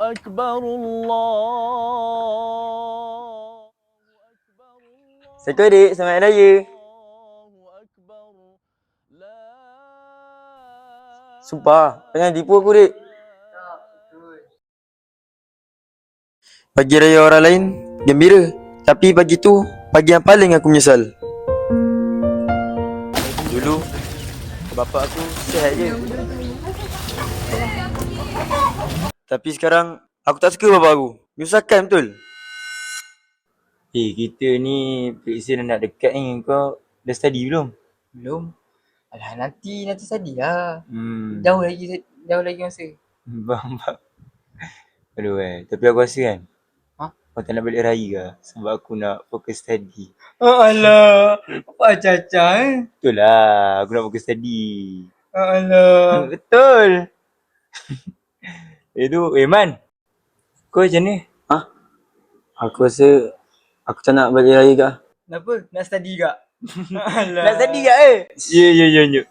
أكبر الله أكبر Assalamualaikum adik, selamat Hari Raya. الله أكبر لا Sumpah, jangan tipu aku dik. Pagi raya orang lain, gembira. Tapi pagi tu, pagi yang paling aku menyesal. Dulu, bapak aku sihat je. Tapi sekarang, aku tak suka bapak aku. Menyusahkan betul. Kita ni periksa nak dekat ni. Kau dah study belum? Belum. Alah, nanti study lah. Hmm. Jauh lagi masa. Faham. Aduh tapi aku rasa kan, kau tak nak balik raya ke? Sebab aku nak fokus study. Alah, apa acah-acah Betul lah, aku nak fokus study. Alah. Betul. Man, kau macam ni? Aku rasa aku tak nak balik raya ke? Kenapa? Nak study kak? Alah. Nak study ke Ya.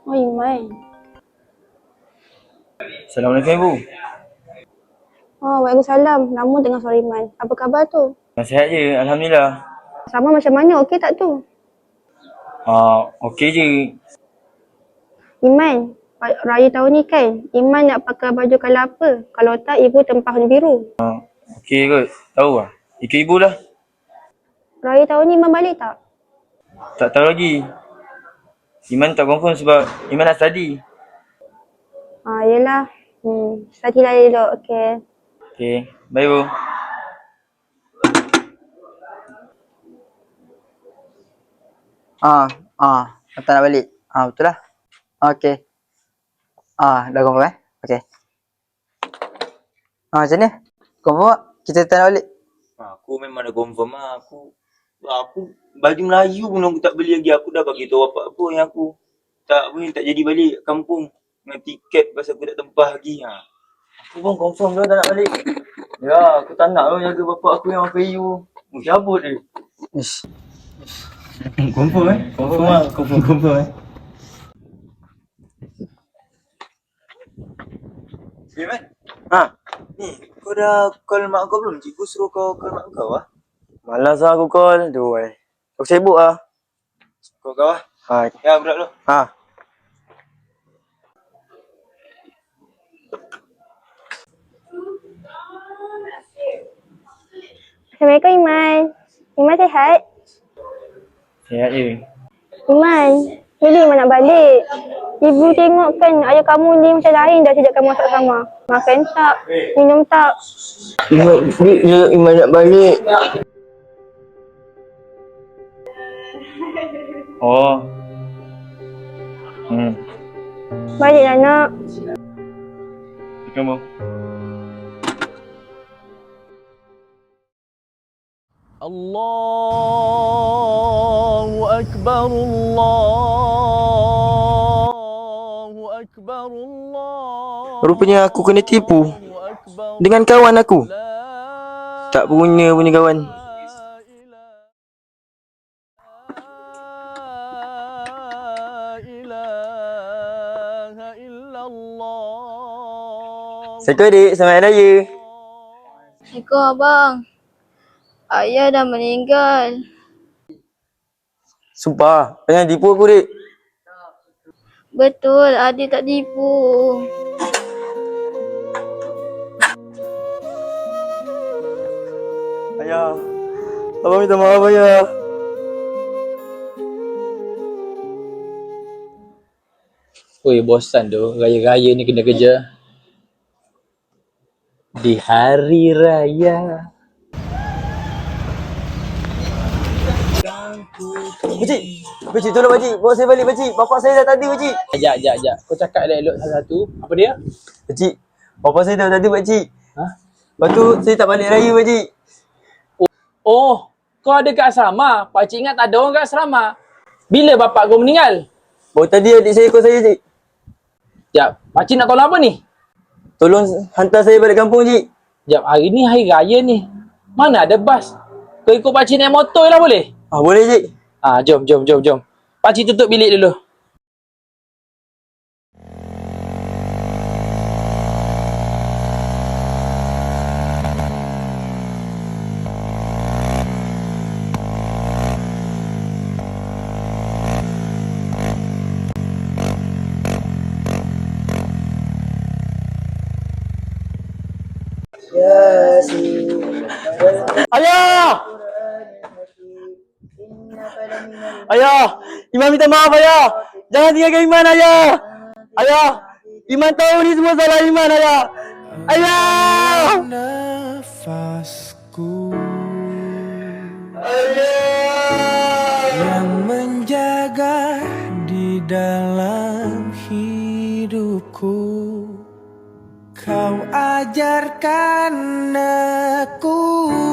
Oh, Iman. Assalamualaikum Ibu. Oh, Waalaikumsalam. Lama dengar suara Iman. Apa khabar tu? Sihat je, Alhamdulillah. Sama macam mana? Okey tak tu? Okey je. Iman, raya tahun ni kan, Iman nak pakai baju colour apa? Kalau tak, ibu tempah warna biru. Okey kot, tahu lah. Ikut ibu lah. Raya tahun ni Iman balik tak? Tak tahu lagi. Iman tak confirm sebab Iman nak study. Yelah. Study lah dulu, okey. Okey, bye Bu. Tak nak balik. Betul lah. Okey. Dah confirm Okey. Macam ni? Confirm tak? Kita tak nak balik. Aku memang dah confirm lah. Aku baju Melayu pun aku tak beli lagi. Aku dah bagi tahu bapak apa yang aku tak jadi balik kampung dengan tiket pasal aku tak tempah lagi. Aku pun confirm dah tak nak balik. Ya, aku tak nak lah jaga bapak aku yang pakai you. Cabut dia. Ish. Confirm Confirm lah. Confirm Man. Ni, kau dah call mak kau belum? Cikgu suruh kau call mak kau Malas lah aku call. Aku sibuk lah. Call kau Ya, berat dulu. Assalamualaikum Iman. Iman sihat? Sihat je. Iman, bila Iman nak balik? Ibu tengok kan ayah kamu ni macam lain dah sejak kamu masuk sama. Makan tak? Minum tak? Iman nak balik. Baliklah nak. Kamu. الله أكبر الله أكبر الله Rupanya aku kena tipu dengan kawan aku. Tak punya kawan. Assalamualaikum adik, selamat Hari Raya. Assalamualaikum abang. Ayah dah meninggal. Sumpah, jangan tipu aku dik. Betul, adik tak tipu. Ayah, abang minta maaf ayah. Bosan tu, raya-raya ni kena kerja. Di hari raya. Pakcik tolong pakcik, bawa saya balik pakcik. Bapak saya dah tadi pakcik. Sekejap. Kau cakap elok satu-satu. Apa dia? Pakcik, bapak saya dah tadi pakcik. Lepas tu saya tak balik raya pakcik. Oh, kau ada kat asrama. Pakcik ingat tak ada orang kat asrama. Bila bapak kau meninggal? Baru tadi adik saya call saya cik. Sekejap, pakcik nak tolong apa ni? Tolong hantar saya balik kampung cik. Sekejap, hari ni hari raya ni. Mana ada bas? Kau ikut pakcik naik motor lah boleh? Boleh cik. Jom. Pakcik tutup bilik dulu. Ayah! Ayah! Iman minta maaf ayah! Jangan tinggalkan Iman ayah! Ayah! Iman tahu ni semua salah Iman ayah! Ayah! Nafasku yang menjaga di dalam hidupku, kau ajarkan aku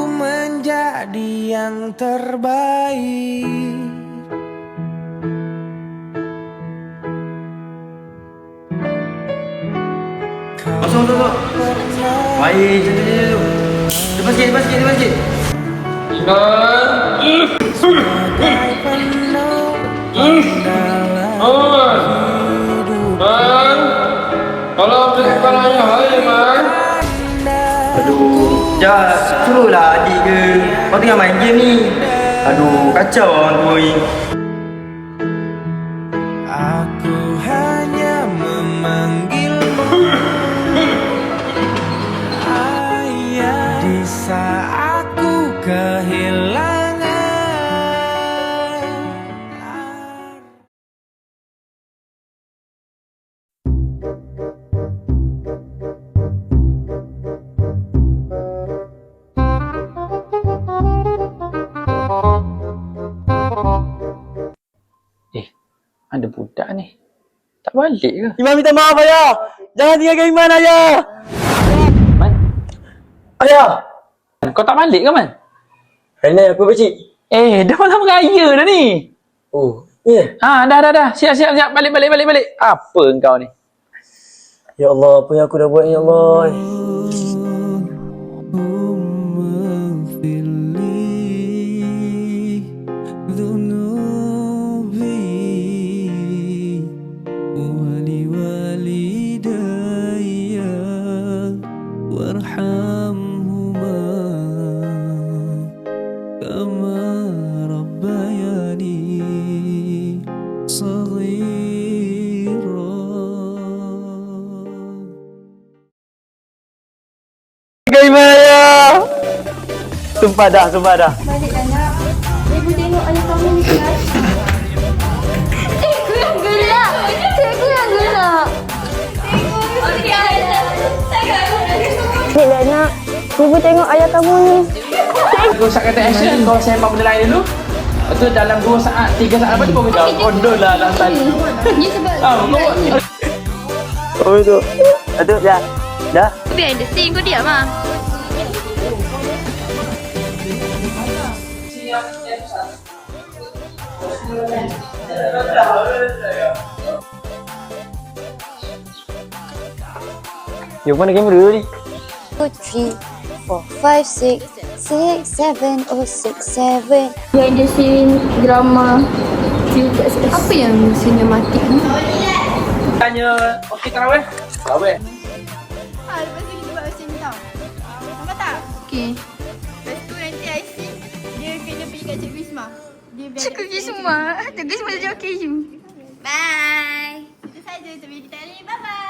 menjadi yang terbaik. Masuk. Baik, jom. Lepas sikit. Aduh, suruhlah adik ke. Kau tengah main game ni. Aduh, kacau orang tua ni. Aku hanya memanggilmu ayah di saat aku kehilangan. Ada budak ni. Tak balik ke? Iman minta maaf ayah! Jangan tinggalkan Iman ayah! Man, Ayah! kau tak balik ke Man? Kenapa pakcik? Dah malam raya dah ni. Oh, ya? Dah. Siap. Balik. Apa engkau ni? Ya Allah, apa yang aku dah buat ni ya Allah? Gimana? Sumpah dah. Balik dah nak. Ibu tengok ayah kamu ni kan. Cikgu yang gelak. Cik Lena, ibu tengok ayah kamu ni. Kau usah kata action, kau sembang benda lain dulu. Lepas tu dalam 2 saat, 3 saat lepas tu kau kejap. Kondol lah lantan. Ni sebab Kau buat. Oh itu. Aduh, dah. behind the scene kau diam ah. Yang mana kamera ni? 2, 3, 4, 5, 6, 6, 7, 6, 7. Behind the scene drama. Apa yang sinematik ni? Tanya, okey tarawih? Tarawih. Lepas tu kita buat macam ni tau. Nampak tak? Okey. Lepas tu nanti Aisyah dia kena pergi kat Cikgu Isma. Cikgu Isma? Cikgu Isma dah okey you. Bye. Itu saja untuk video kita hari ni. Bye bye.